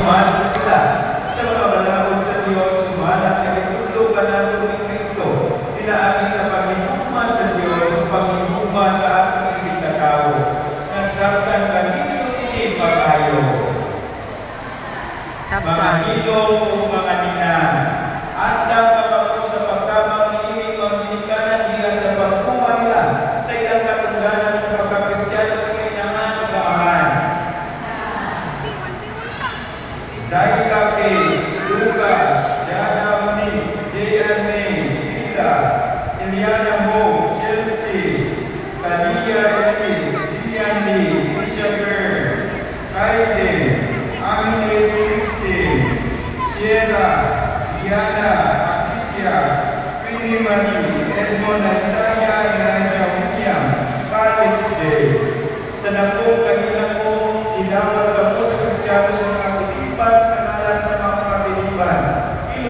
Mahal sila sa mga manakot sa Diyos, sumala sa itutlo ka nato ni Kristo, pinaagi sa paghihugma sa Diyos, o paghihugma sa ating isip na tao, na sabtan kanino ini pag-ayo. Mga nilong o mga ninang, at lang kapag sa pagtabang ni Iwing Pangginikanan diya sa pagkuha nila sa ilang katungganan sa pagkakristyano sa inangan o kaaman. Isaiah Cafe, Lucas, Jana Monique, J.N. May, Rita, Eliana Mo, Chelsea, Talia Ellis, Lilian Lee, Tisha Byrne, Kaiden, Agnes Christine, Sierra, Diana, Patricia, Winnie Marie, Edmond Isaiah, Elijah William, Alex J. Sa